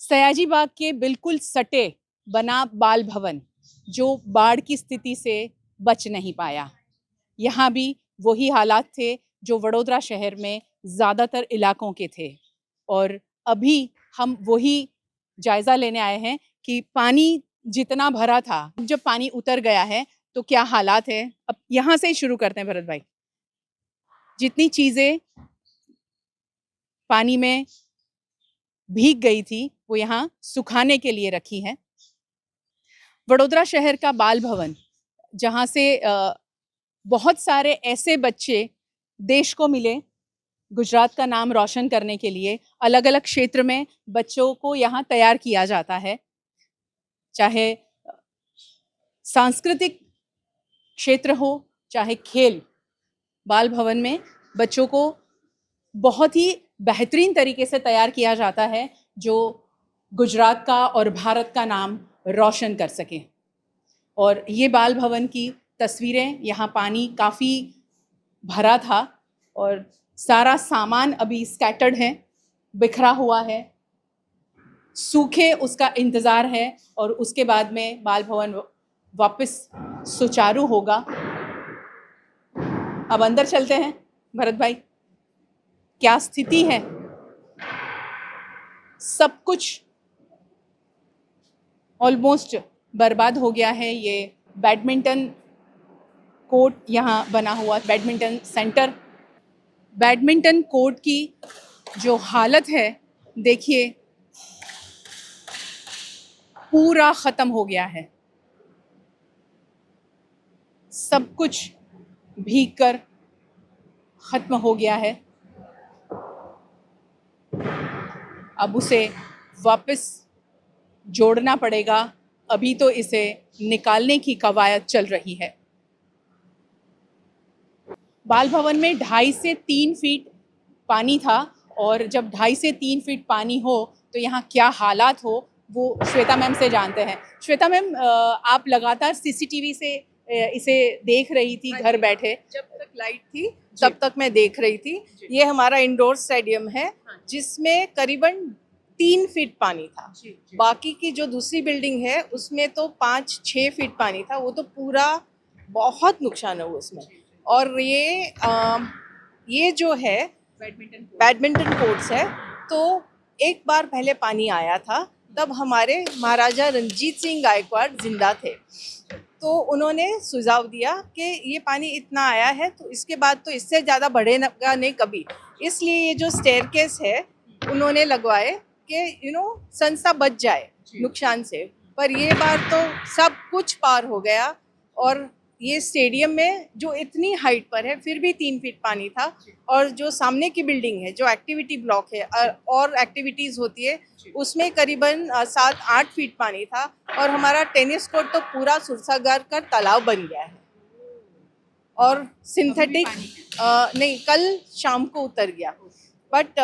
सयाजी बाग के बिल्कुल सटे बना बाल भवन जो बाढ़ की स्थिति से बच नहीं पाया। यहाँ भी वही हालात थे जो वडोदरा शहर में ज़्यादातर इलाकों के थे। और अभी हम वही जायज़ा लेने आए हैं कि पानी जितना भरा था, जब पानी उतर गया है तो क्या हालात है। अब यहाँ से ही शुरू करते हैं भरत भाई। जितनी चीज़ें पानी में भीग गई थी वो यहाँ सुखाने के लिए रखी हैं। वडोदरा शहर का बाल भवन, जहाँ से बहुत सारे ऐसे बच्चे देश को मिले गुजरात का नाम रोशन करने के लिए, अलग अलग क्षेत्र में बच्चों को यहाँ तैयार किया जाता है। चाहे सांस्कृतिक क्षेत्र हो, चाहे खेल, बाल भवन में बच्चों को बहुत ही बेहतरीन तरीके से तैयार किया जाता है जो गुजरात का और भारत का नाम रोशन कर सके। और ये बाल भवन की तस्वीरें, यहाँ पानी काफ़ी भरा था और सारा सामान अभी स्कैटर्ड है, बिखरा हुआ है, सूखे उसका इंतज़ार है और उसके बाद में बाल भवन वापस सुचारू होगा। अब अंदर चलते हैं भरत भाई, क्या स्थिति है। सब कुछ ऑलमोस्ट बर्बाद हो गया है। ये बैडमिंटन कोर्ट यहाँ बना हुआ, बैडमिंटन सेंटर, बैडमिंटन कोर्ट की जो हालत है देखिए, पूरा ख़त्म हो गया है। सब कुछ भीग कर ख़त्म हो गया है। अब उसे वापस जोड़ना पड़ेगा। अभी तो इसे निकालने की कवायद चल रही है। बाल भवन में 2.5 से 3 फीट पानी था और जब 2.5 से 3 फीट पानी हो तो यहाँ क्या हालात हो वो श्वेता मैम से जानते हैं। श्वेता मैम, आप लगातार सीसीटीवी से इसे देख रही थी घर बैठे। जब तक लाइट थी तब तक मैं देख रही थी। ये हमारा इंडोर स्टेडियम है जिसमें करीबन 3 फीट पानी था। बाकी की जो दूसरी बिल्डिंग है उसमें तो 5-6 फीट पानी था। वो तो पूरा बहुत नुकसान हुआ उसमें। और ये जो है बैडमिंटन कोर्ट्स है, तो एक बार पहले पानी आया था तब हमारे महाराजा रंजीत सिंह गायकवाड़ जिंदा थे, तो उन्होंने सुझाव दिया कि ये पानी इतना आया है तो इसके बाद तो इससे ज़्यादा बढ़ेगा नहीं कभी, इसलिए ये जो स्टेयरकेस है उन्होंने लगवाए कि संस्था बच जाए नुकसान से। पर ये बार तो सब कुछ पार हो गया और ये स्टेडियम में जो इतनी हाइट पर है फिर भी 3 फीट पानी था। और जो सामने की बिल्डिंग है जो एक्टिविटी ब्लॉक है और एक्टिविटीज़ होती है उसमें करीबन 7-8 फीट पानी था। और हमारा टेनिस कोर्ट तो पूरा सुरसागर का तालाब बन गया है। और सिंथेटिक नहीं, कल शाम को उतर गया, बट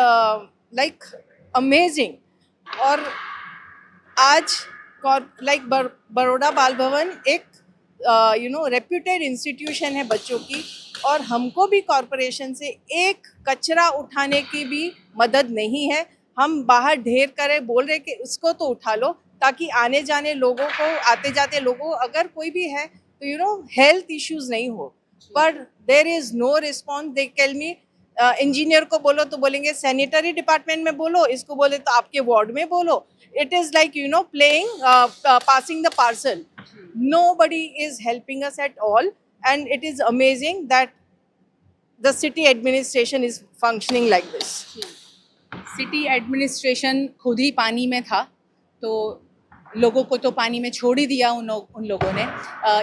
लाइक अमेजिंग। और आज लाइक बड़ौदा बाल भवन एक रेप्यूटेड इंस्टीट्यूशन है बच्चों की, और हमको भी कॉरपोरेशन से एक कचरा उठाने की भी मदद नहीं है। हम बाहर ढेर करें बोल रहे कि उसको तो उठा लो ताकि आने जाने लोगों को, आते जाते लोगों, अगर कोई भी है तो हेल्थ इश्यूज नहीं हो। पर there is no response. They tell me engineer को बोलो तो बोलेंगे सैनिटरी डिपार्टमेंट में बोलो, इसको बोले तो आपके वार्ड में बोलो। It is like playing passing the parcel. Nobody is helping us at all, and it is amazing that the city administration is functioning like this. City administration खुद ही पानी में था तो लोगों को तो पानी में छोड़ ही दिया उन लोगों ने।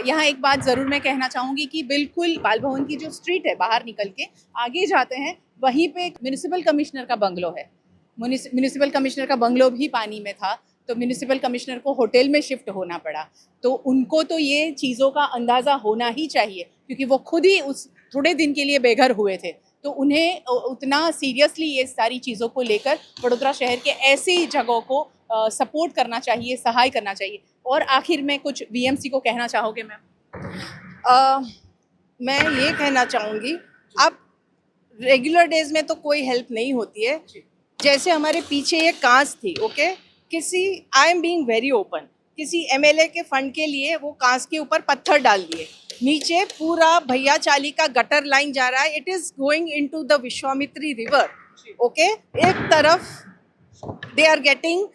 यहाँ एक बात ज़रूर मैं कहना चाहूँगी कि बिल्कुल बाल भवन की जो स्ट्रीट है, बाहर निकल के आगे जाते हैं वहीं पे म्यूनिसिपल कमिश्नर का बंगलो है। म्यूनिसिपल कमिश्नर का बंगलो भी पानी में था तो म्यूनिसिपल कमिश्नर को होटल में शिफ्ट होना पड़ा। तो उनको तो ये चीज़ों का अंदाज़ा होना ही चाहिए क्योंकि वो खुद ही उस थोड़े दिन के लिए बेघर हुए थे, तो उन्हें उतना सीरियसली ये सारी चीज़ों को लेकर वडोदरा शहर के ऐसी जगहों को सपोर्ट करना चाहिए, सहाय करना चाहिए। और आखिर में कुछ वीएमसी को कहना चाहोगे मैम? मैं ये कहना चाहूँगी, आप रेगुलर डेज में तो कोई हेल्प नहीं होती है। जैसे हमारे पीछे ये कांच थी, ओके, किसी, I am being very open, किसी एमएलए के फंड के लिए वो कांस के ऊपर पत्थर डाल दिए, नीचे पूरा भैया चाली का गटर लाइन जा रहा है, it is going into the Vishwamitri river. Okay, एक तरफ they are getting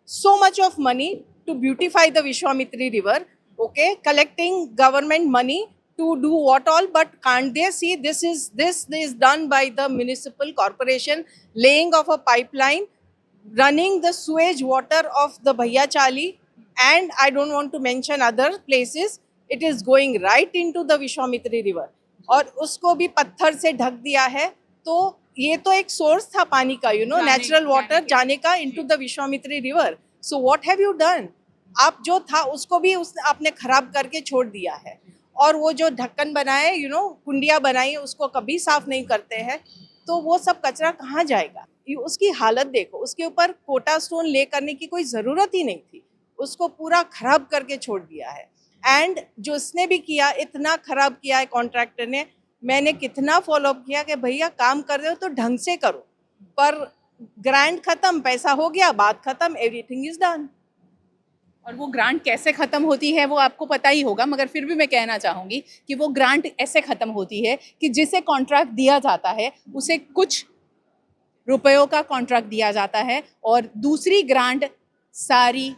so much of money to beautify the Vishwamitri river, okay, collecting government money to do what all, but can't they see this is done by the municipal corporation, laying of a pipeline, running the sewage water of the Bhaiyachali, and I don't want to mention other places, it is going right into the Vishwamitri river और उसको भी पत्थर से ढक दिया है। तो ये तो एक सोर्स था पानी का, यू नो, नेचुरल वाटर जाने का into the Vishwamitri river. So what have you done? आप जो था उसको भी आपने खराब करके छोड़ दिया है, और वो जो ढक्कन बनाए, यू नो, कुंडिया बनाई, उसको कभी साफ नहीं करते हैं, तो वो सब कचरा कहाँ जाएगा? उसकी हालत देखो, उसके ऊपर कोटा स्टोन ले करने की कोई ज़रूरत ही नहीं थी, उसको पूरा खराब करके छोड़ दिया है। एंड जो उसने भी किया, इतना खराब किया है कॉन्ट्रैक्टर ने, मैंने कितना फॉलोअप किया कि भैया काम कर रहे हो तो ढंग से करो, पर ग्रांट खत्म, पैसा हो गया, बात खत्म, एवरीथिंग इज डन। और वो ग्रांट कैसे ख़त्म होती है वो आपको पता ही होगा, मगर फिर भी मैं कहना चाहूँगी कि वो ग्रांट ऐसे ख़त्म होती है कि जिसे कॉन्ट्रैक्ट दिया जाता है उसे कुछ रुपयों का कॉन्ट्रैक्ट दिया जाता है और दूसरी ग्रांट सारी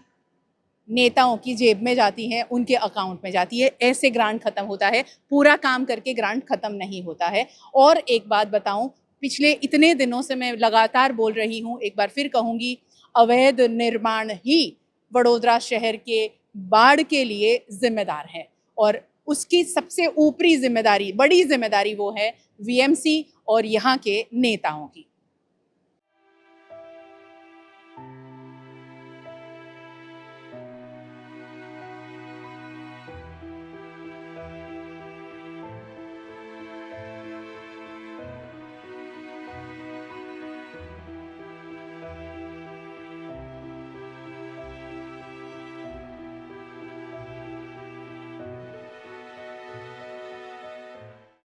नेताओं की जेब में जाती है, उनके अकाउंट में जाती है। ऐसे ग्रांट ख़त्म होता है, पूरा काम करके ग्रांट ख़त्म नहीं होता है। और एक बात बताऊं, पिछले इतने दिनों से मैं लगातार बोल रही हूं, एक बार फिर कहूंगी, अवैध निर्माण ही वडोदरा शहर के बाढ़ के लिए जिम्मेदार है, और उसकी सबसे ऊपरी जिम्मेदारी, बड़ी जिम्मेदारी वो है वीएमसी और यहाँ के नेताओं की।